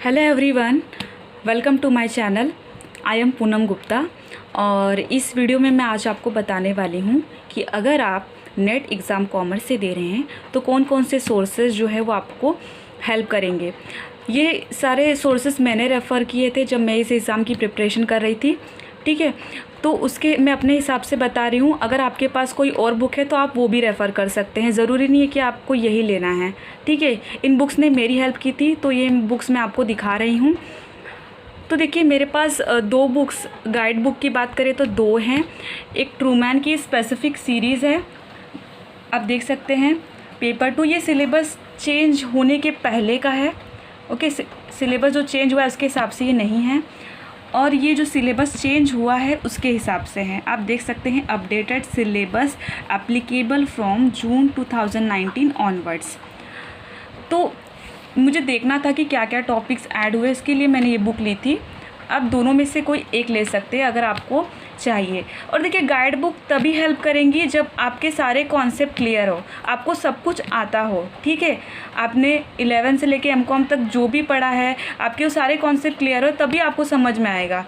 Hello everyone, welcome to my channel. I am Poonam Gupta और इस video में मैं आज आपको बताने वाली हूँ कि अगर आप नेट एग्ज़ाम कॉमर्स से दे रहे हैं तो कौन कौन से सोर्सेज जो है वो आपको हेल्प करेंगे। ये सारे सोर्सेज मैंने रेफ़र किए थे जब मैं इस एग्ज़ाम की प्रिपरेशन कर रही थी, ठीक है। तो उसके मैं अपने हिसाब से बता रही हूँ। अगर आपके पास कोई और बुक है तो आप वो भी रेफ़र कर सकते हैं, ज़रूरी नहीं है कि आपको यही लेना है, ठीक है। इन बुक्स ने मेरी हेल्प की थी तो ये बुक्स मैं आपको दिखा रही हूँ। तो देखिए मेरे पास दो बुक्स, गाइड बुक की बात करें तो दो हैं। एक ट्रूमैन की स्पेसिफिक सीरीज़ है, आप देख सकते हैं। पेपर 2 ये सिलेबस चेंज होने के पहले का है, ओके। सिलेबस जो चेंज हुआ है उसके हिसाब से ये नहीं है, और ये जो सिलेबस चेंज हुआ है उसके हिसाब से है। आप देख सकते हैं updated syllabus applicable from June 2019 onwards. तो मुझे देखना था कि क्या क्या टॉपिक्स ऐड हुए, इसके लिए मैंने ये बुक ली थी। आप दोनों में से कोई एक ले सकते हैं अगर आपको चाहिए। और देखिए गाइड बुक तभी हेल्प करेंगी जब आपके सारे कॉन्सेप्ट क्लियर हो, आपको सब कुछ आता हो, ठीक है। आपने 11 से लेके एमकॉम तक जो भी पढ़ा है, आपके वो सारे कॉन्सेप्ट क्लियर हो तभी आपको समझ में आएगा।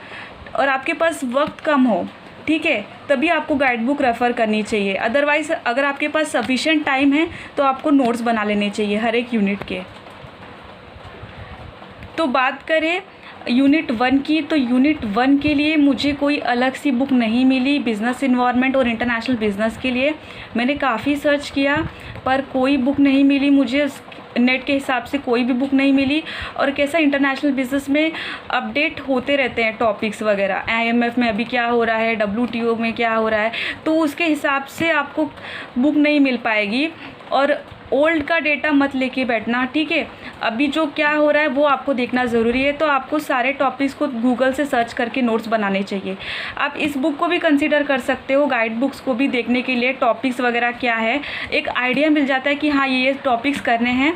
और आपके पास वक्त कम हो, ठीक है, तभी आपको गाइड बुक रेफ़र करनी चाहिए। अदरवाइज़ अगर आपके पास सफिशेंट टाइम है तो आपको नोट्स बना लेने चाहिए हर एक यूनिट के। तो बात करें यूनिट 1 की, तो यूनिट 1 के लिए मुझे कोई अलग सी बुक नहीं मिली। बिज़नेस इन्वायरमेंट और इंटरनेशनल बिज़नेस के लिए मैंने काफ़ी सर्च किया पर कोई बुक नहीं मिली मुझे, नेट के हिसाब से कोई भी बुक नहीं मिली। और कैसा इंटरनेशनल बिज़नेस में अपडेट होते रहते हैं टॉपिक्स वगैरह, IMF में अभी क्या हो रहा है, WTO में क्या हो रहा है, तो उसके हिसाब से आपको बुक नहीं मिल पाएगी। और ओल्ड का डेटा मत लेके बैठना, ठीक है। अभी जो क्या हो रहा है वो आपको देखना ज़रूरी है। तो आपको सारे टॉपिक्स को गूगल से सर्च करके नोट्स बनाने चाहिए। आप इस बुक को भी कंसीडर कर सकते हो, गाइड बुक्स को भी देखने के लिए टॉपिक्स वगैरह क्या है, एक आइडिया मिल जाता है कि हाँ ये टॉपिक्स करने हैं,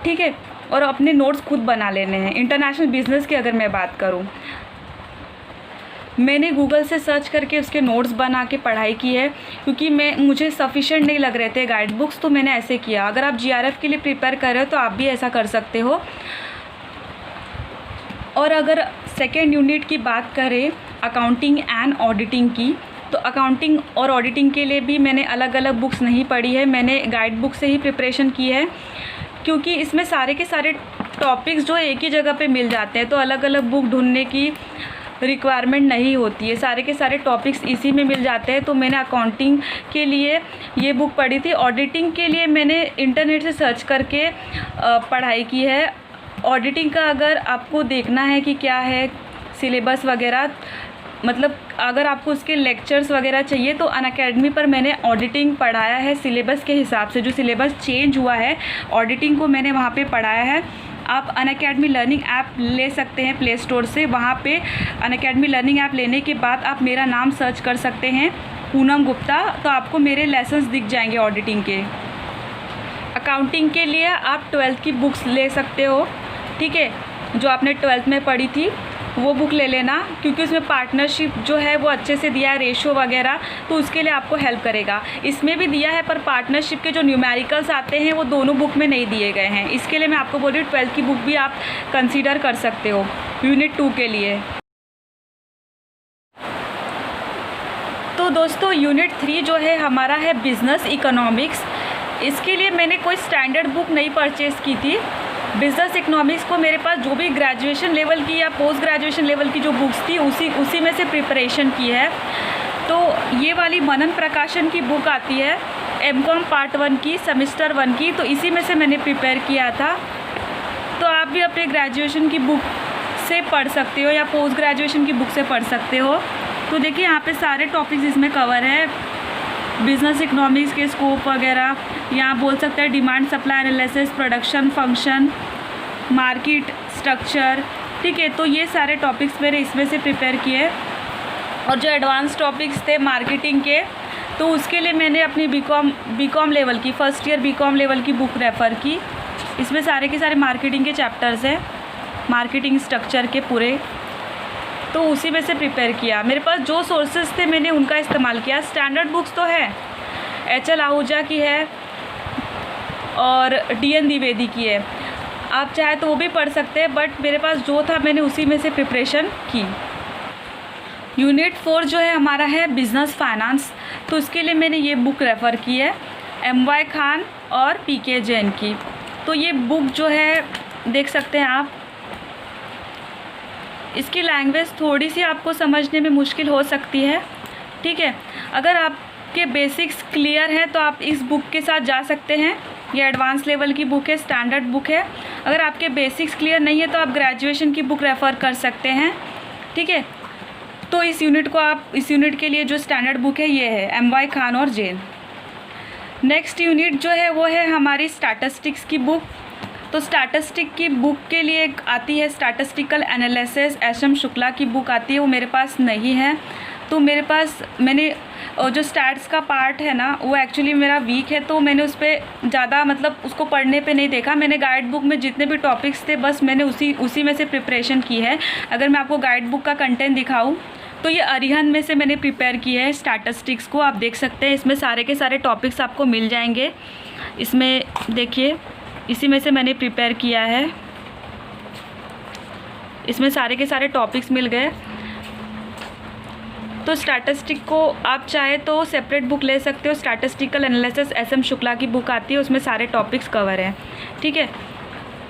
ठीक है। और अपने नोट्स खुद बना लेने हैं। इंटरनेशनल बिजनेस की अगर मैं बात करूँ, मैंने गूगल से सर्च करके उसके नोट्स बना के पढ़ाई की है, क्योंकि मुझे सफिशेंट नहीं लग रहे थे गाइड बुक्स, तो मैंने ऐसे किया। अगर आप GRF के लिए प्रिपेयर कर रहे हो तो आप भी ऐसा कर सकते हो। और अगर सेकेंड यूनिट की बात करें अकाउंटिंग एंड ऑडिटिंग की, तो अकाउंटिंग और ऑडिटिंग के लिए भी मैंने अलग अलग बुक्स नहीं पढ़ी है, मैंने गाइड बुक से ही प्रिपरेशन की है। क्योंकि इसमें सारे के सारे टॉपिक्स जो एक ही जगह पे मिल जाते हैं, तो अलग अलग बुक ढूंढने की रिक्वायरमेंट नहीं होती है, सारे के सारे टॉपिक्स इसी में मिल जाते हैं। तो मैंने अकाउंटिंग के लिए ये बुक पढ़ी थी। ऑडिटिंग के लिए मैंने इंटरनेट से सर्च करके पढ़ाई की है। ऑडिटिंग का अगर आपको देखना है कि क्या है सिलेबस वगैरह, मतलब अगर आपको उसके लेक्चर्स वगैरह चाहिए तो अनअकैडमी पर मैंने ऑडिटिंग पढ़ाया है सिलेबस के हिसाब से। जो सिलेबस चेंज हुआ है ऑडिटिंग को मैंने वहाँ पे पढ़ाया है। आप अनअकैडमी लर्निंग ऐप ले सकते हैं प्ले स्टोर से। वहाँ पे अनअकैडमी लर्निंग ऐप लेने के बाद आप मेरा नाम सर्च कर सकते हैं पूनम गुप्ता, तो आपको मेरे लेसन्स दिख जाएंगे ऑडिटिंग के। अकाउंटिंग के लिए आप 12th की बुक्स ले सकते हो, ठीक है, जो आपने 12th में पढ़ी थी वो बुक ले लेना, क्योंकि उसमें पार्टनरशिप जो है वो अच्छे से दिया है, रेशो वगैरह, तो उसके लिए आपको हेल्प करेगा। इसमें भी दिया है पर पार्टनरशिप के जो न्यूमेरिकल्स आते हैं वो दोनों बुक में नहीं दिए गए हैं। इसके लिए मैं आपको बोल रही हूँ 12th की बुक भी आप कंसीडर कर सकते हो यूनिट 2 के लिए। तो दोस्तों यूनिट 3 जो है हमारा है बिज़नेस इकोनॉमिक्स। इसके लिए मैंने कोई स्टैंडर्ड बुक नहीं परचेज़ की थी। बिज़नेस इकोनॉमिक्स को मेरे पास जो भी ग्रेजुएशन लेवल की या पोस्ट ग्रेजुएशन लेवल की जो बुक्स थी उसी में से प्रिपरेशन की है। तो ये वाली मनन प्रकाशन की बुक आती है MCOM पार्ट 1 की, सेमेस्टर 1 की, तो इसी में से मैंने प्रिपेयर किया था। तो आप भी अपने ग्रेजुएशन की बुक से पढ़ सकते हो या पोस्ट ग्रेजुएशन की बुक से पढ़ सकते हो। तो देखिए यहाँ पे सारे टॉपिक्स इसमें कवर है, बिज़नेस इकोनॉमिक्स के स्कोप वगैरह, यहाँ बोल सकते हैं demand supply analysis, production function, market structure, ठीक है। तो ये सारे टॉपिक्स मैंने इसमें से प्रिपेयर किए। और जो एडवांस टॉपिक्स थे मार्केटिंग के, तो उसके लिए मैंने अपनी बीकॉम लेवल की, फर्स्ट ईयर बीकॉम लेवल की बुक रेफ़र की। इसमें सारे के सारे मार्केटिंग के चैप्टर्स हैं, मार्केटिंग स्ट्रक्चर के पूरे, तो उसी में से प्रिपेयर किया। मेरे पास जो सोर्सेज थे मैंने उनका इस्तेमाल किया। स्टैंडर्ड बुक्स तो है, HL आहूजा की है और DN द्विवेदी की है। आप चाहे तो वो भी पढ़ सकते हैं, बट मेरे पास जो था मैंने उसी में से प्रिपरेशन की। यूनिट 4 जो है हमारा है बिज़नेस फाइनेंस, तो उसके लिए मैंने ये बुक रेफ़र की है MY खान और PK जैन की। तो ये बुक जो है देख सकते हैं आप, इसकी लैंग्वेज थोड़ी सी आपको समझने में मुश्किल हो सकती है, ठीक है। अगर आपके बेसिक्स क्लियर हैं तो आप इस बुक के साथ जा सकते हैं। ये एडवांस लेवल की बुक है, स्टैंडर्ड बुक है। अगर आपके बेसिक्स क्लियर नहीं है तो आप ग्रेजुएशन की बुक रेफ़र कर सकते हैं, ठीक है। तो इस यूनिट के लिए जो स्टैंडर्ड बुक है ये है MY खान और जैन। नेक्स्ट यूनिट जो है वो है हमारी स्टैटिस्टिक्स की बुक। तो स्टैटिस्टिक की बुक के लिए एक आती है स्टैटिस्टिकल एनालिसिस, SM शुक्ला की बुक आती है, वो मेरे पास नहीं है। तो मेरे पास मैंने जो स्टैट्स का पार्ट है ना वो एक्चुअली मेरा वीक है, तो मैंने उस पर ज़्यादा मतलब उसको पढ़ने पे नहीं देखा। मैंने गाइड बुक में जितने भी टॉपिक्स थे बस मैंने उसी में से प्रिपरेशन की है। अगर मैं आपको गाइड बुक का कंटेंट दिखाऊं तो ये अरिहंत में से मैंने प्रिपेयर की है स्टैटिस्टिक्स को, आप देख सकते हैं। इसमें सारे के सारे टॉपिक्स आपको मिल जाएंगे। इसमें देखिए, इसी में से मैंने प्रिपेयर किया है, इसमें सारे के सारे टॉपिक्स मिल गए। तो स्टैटिस्टिक को आप चाहे तो सेपरेट बुक ले सकते हो। स्टैटिस्टिकल एनालिसिस SM शुक्ला की बुक आती है, उसमें सारे टॉपिक्स कवर हैं, ठीक है।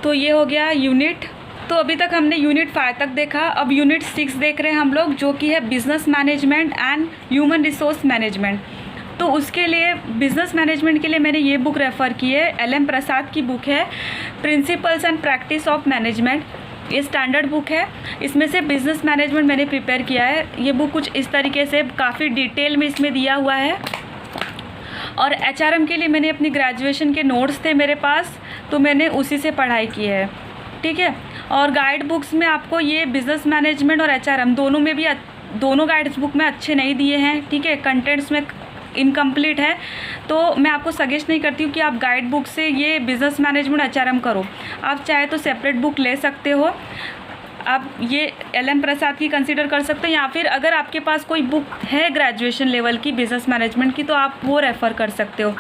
तो ये हो गया यूनिट। तो अभी तक हमने यूनिट 5 तक देखा। अब यूनिट 6 देख रहे हैं हम लोग, जो कि है business management and human resource management. तो उसके लिए बिज़नेस मैनेजमेंट के लिए मैंने ये बुक रेफ़र की है, LM प्रसाद की बुक है, principles and practice of management. ये स्टैंडर्ड बुक है। इसमें से बिज़नेस मैनेजमेंट मैंने प्रिपेयर किया है। ये बुक कुछ इस तरीके से काफ़ी डिटेल में इसमें दिया हुआ है। और HRM के लिए मैंने अपनी ग्रेजुएशन के नोट्स थे मेरे पास, तो मैंने उसी से पढ़ाई की है, ठीक है। और गाइड बुक्स में आपको ये बिज़नेस मैनेजमेंट और HRM दोनों गाइड्स बुक में अच्छे नहीं दिए हैं, ठीक है। कंटेंट्स में इनकम्प्लीट है, तो मैं आपको सजेस्ट नहीं करती हूँ कि आप गाइड बुक से ये बिज़नेस मैनेजमेंट HRM करो। आप चाहे तो सेपरेट बुक ले सकते हो। आप ये LM प्रसाद की कंसीडर कर सकते हो, या फिर अगर आपके पास कोई बुक है ग्रेजुएशन लेवल की बिज़नेस मैनेजमेंट की तो आप वो रेफ़र कर सकते हो।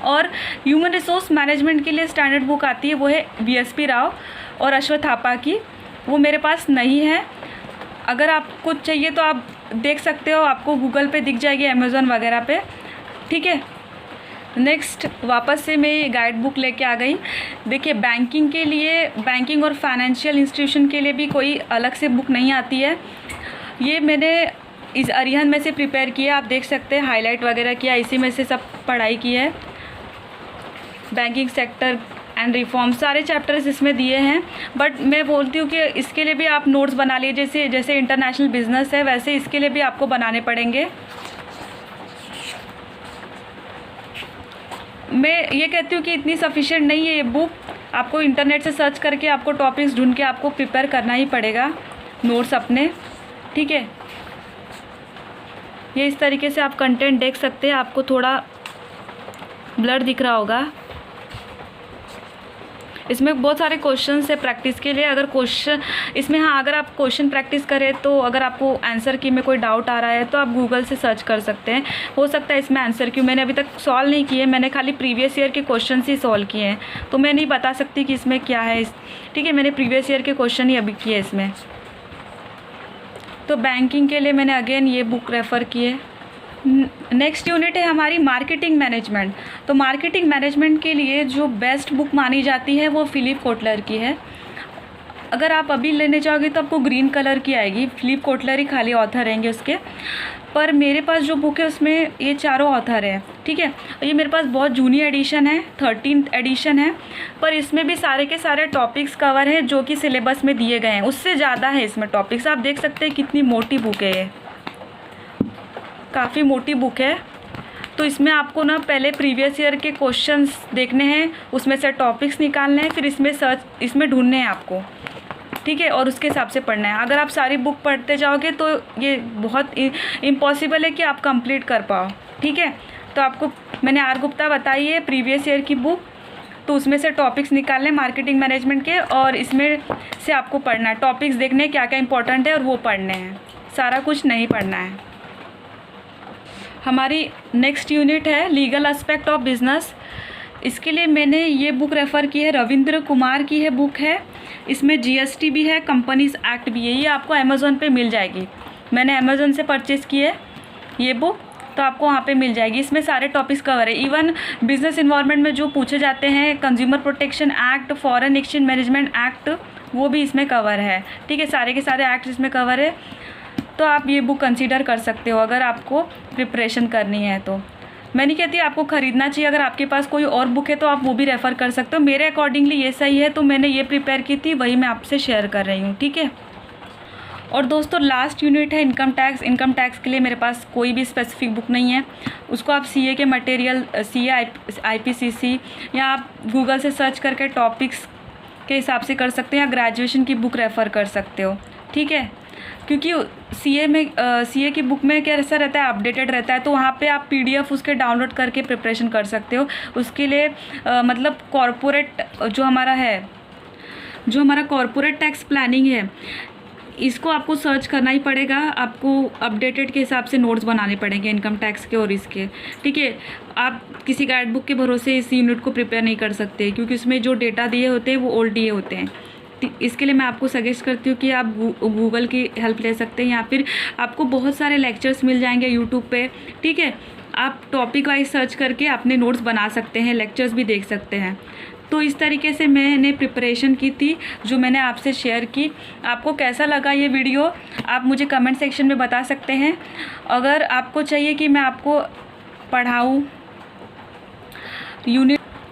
और ह्यूमन रिसोर्स मैनेजमेंट के लिए स्टैंडर्ड बुक आती है, वो है VSP राव और अश्वत्थापा की, वो मेरे पास नहीं है। अगर आपको चाहिए तो आप देख सकते हो, आपको गूगल पे दिख जाएगी, अमेज़ॉन वगैरह पे, ठीक है। नेक्स्ट वापस से मैं गाइड बुक लेके आ गई। देखिए, बैंकिंग के लिए, बैंकिंग और फाइनेंशियल इंस्टीट्यूशन के लिए भी कोई अलग से बुक नहीं आती है। ये मैंने इस अरिहंत में से प्रिपेयर किया, आप देख सकते हैं, हाईलाइट वगैरह किया, इसी में से सब पढ़ाई की है। बैंकिंग सेक्टर एंड रिफॉर्म सारे चैप्टर्स इसमें दिए हैं, बट मैं बोलती हूँ कि इसके लिए भी आप नोट्स बना लीजिए। जैसे इंटरनेशनल बिजनेस है वैसे इसके लिए भी आपको बनाने पड़ेंगे। मैं ये कहती हूँ कि इतनी सफिशिएंट नहीं है ये बुक, आपको इंटरनेट से सर्च करके आपको टॉपिक्स ढूंढ के आपको प्रिपेयर करना ही पड़ेगा नोट्स अपने, ठीक है। ये इस तरीके से आप कंटेंट देख सकते हैं, आपको थोड़ा ब्लर दिख रहा होगा। इसमें बहुत सारे क्वेश्चन है प्रैक्टिस के लिए। अगर क्वेश्चन इसमें, हाँ, अगर आप क्वेश्चन प्रैक्टिस करें तो अगर आपको आंसर की में कोई डाउट आ रहा है तो आप गूगल से सर्च कर सकते हैं। हो सकता है इसमें आंसर की मैंने अभी तक सॉल्व नहीं किए, मैंने खाली प्रीवियस ईयर के क्वेश्चन ही सॉल्व किए हैं, तो मैं नहीं बता सकती कि इसमें क्या है, ठीक है। मैंने प्रीवियस ईयर के क्वेश्चन ही अभी किए इसमें। तो बैंकिंग के लिए मैंने अगेन ये बुक रेफ़र की है। नेक्स्ट यूनिट है हमारी मार्केटिंग मैनेजमेंट। तो मार्केटिंग मैनेजमेंट के लिए जो बेस्ट बुक मानी जाती है वो फिलिप कोटलर की है। अगर आप अभी लेने जाओगे तो आपको ग्रीन कलर की आएगी, फिलिप कोटलर ही खाली ऑथर रहेंगे उसके। पर मेरे पास जो बुक है उसमें ये चारों ऑथर हैं, ठीक है। ये मेरे पास बहुत जूनियर एडिशन है, 13th एडिशन है, पर इसमें भी सारे के सारे टॉपिक्स कवर हैं जो कि सिलेबस में दिए गए हैं, उससे ज़्यादा है इसमें टॉपिक्स। आप देख सकते हैं कितनी मोटी बुक है ये, काफ़ी मोटी बुक है। तो इसमें आपको ना पहले प्रीवियस ईयर के क्वेश्चंस देखने हैं, उसमें से टॉपिक्स निकालने हैं, फिर इसमें ढूंढने हैं आपको, ठीक है, और उसके हिसाब से पढ़ना है। अगर आप सारी बुक पढ़ते जाओगे तो ये बहुत इम्पॉसिबल है कि आप कंप्लीट कर पाओ, ठीक है। तो आपको मैंने आर गुप्ता बताई है प्रीवियस ईयर की बुक, तो उसमें से टॉपिक्स निकालने मार्केटिंग मैनेजमेंट के, और इसमें से आपको पढ़ना है, टॉपिक्स देखने क्या क्या इंपॉर्टेंट है और वो पढ़ने हैं, सारा कुछ नहीं पढ़ना है। हमारी नेक्स्ट यूनिट है लीगल एस्पेक्ट ऑफ बिजनेस। इसके लिए मैंने ये बुक रेफ़र की है, रविंद्र कुमार की है बुक है। इसमें जीएसटी भी है, कंपनीज एक्ट भी है। ये आपको अमेज़ॉन पे मिल जाएगी। मैंने अमेज़ॉन से परचेज़ की है ये बुक, तो आपको वहाँ पे मिल जाएगी। इसमें सारे टॉपिक्स कवर है। इवन बिजनेस इन्वायरमेंट में जो पूछे जाते हैं, consumer protection act, foreign exchange management act, वो भी इसमें कवर है। ठीक है, सारे के सारे एक्ट इसमें कवर है। तो आप ये बुक कंसीडर कर सकते हो अगर आपको प्रिपरेशन करनी है तो। मैं नहीं कहती आपको ख़रीदना चाहिए, अगर आपके पास कोई और बुक है तो आप वो भी रेफ़र कर सकते हो। मेरे अकॉर्डिंगली ये सही है, तो मैंने ये प्रिपेयर की थी, वही मैं आपसे शेयर कर रही हूँ। ठीक है। और दोस्तों लास्ट यूनिट है इनकम टैक्स। इनकम टैक्स के लिए मेरे पास कोई भी स्पेसिफिक बुक नहीं है। उसको आप सीए के मटेरियल, सीए आईपीसीसी, या आप गूगल से सर्च करके टॉपिक्स के हिसाब से कर सकते हैं, या ग्रेजुएशन की बुक रेफ़र कर सकते हो। ठीक है, क्योंकि सीए की बुक में क्या ऐसा रहता है, अपडेटेड रहता है, तो वहाँ पे आप पीडीएफ उसके डाउनलोड करके प्रिपरेशन कर सकते हो। उसके लिए मतलब कॉरपोरेट जो हमारा कॉरपोरेट टैक्स प्लानिंग है, इसको आपको सर्च करना ही पड़ेगा। आपको अपडेटेड के हिसाब से नोट्स बनाने पड़ेंगे इनकम टैक्स के और इसके। ठीक है, आप किसी गाइड बुक के भरोसे इस यूनिट को प्रिपेयर नहीं कर सकते, क्योंकि उसमें जो डेटा दिए होते हैं वो ओल्ड दिए होते हैं। इसके लिए मैं आपको सजेस्ट करती हूँ कि आप गूगल की हेल्प ले सकते हैं, या फिर आपको बहुत सारे लेक्चर्स मिल जाएंगे यूट्यूब पे। ठीक है, आप टॉपिक वाइज सर्च करके अपने नोट्स बना सकते हैं, लेक्चर्स भी देख सकते हैं। तो इस तरीके से मैंने प्रिपरेशन की थी, जो मैंने आपसे शेयर की। आपको कैसा लगा ये वीडियो, आप मुझे कमेंट सेक्शन में बता सकते हैं। अगर आपको चाहिए कि मैं आपको पढ़ाऊँ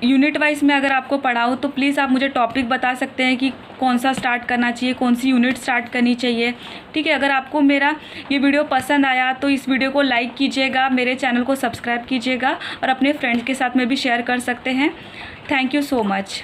यूनिट वाइज में, अगर आपको पढ़ाऊँ तो प्लीज़ आप मुझे टॉपिक बता सकते हैं कि कौन सा स्टार्ट करना चाहिए, कौन सी यूनिट स्टार्ट करनी चाहिए। ठीक है, अगर आपको मेरा ये वीडियो पसंद आया तो इस वीडियो को लाइक कीजिएगा, मेरे चैनल को सब्सक्राइब कीजिएगा, और अपने फ्रेंड्स के साथ में भी शेयर कर सकते हैं। Thank you so much.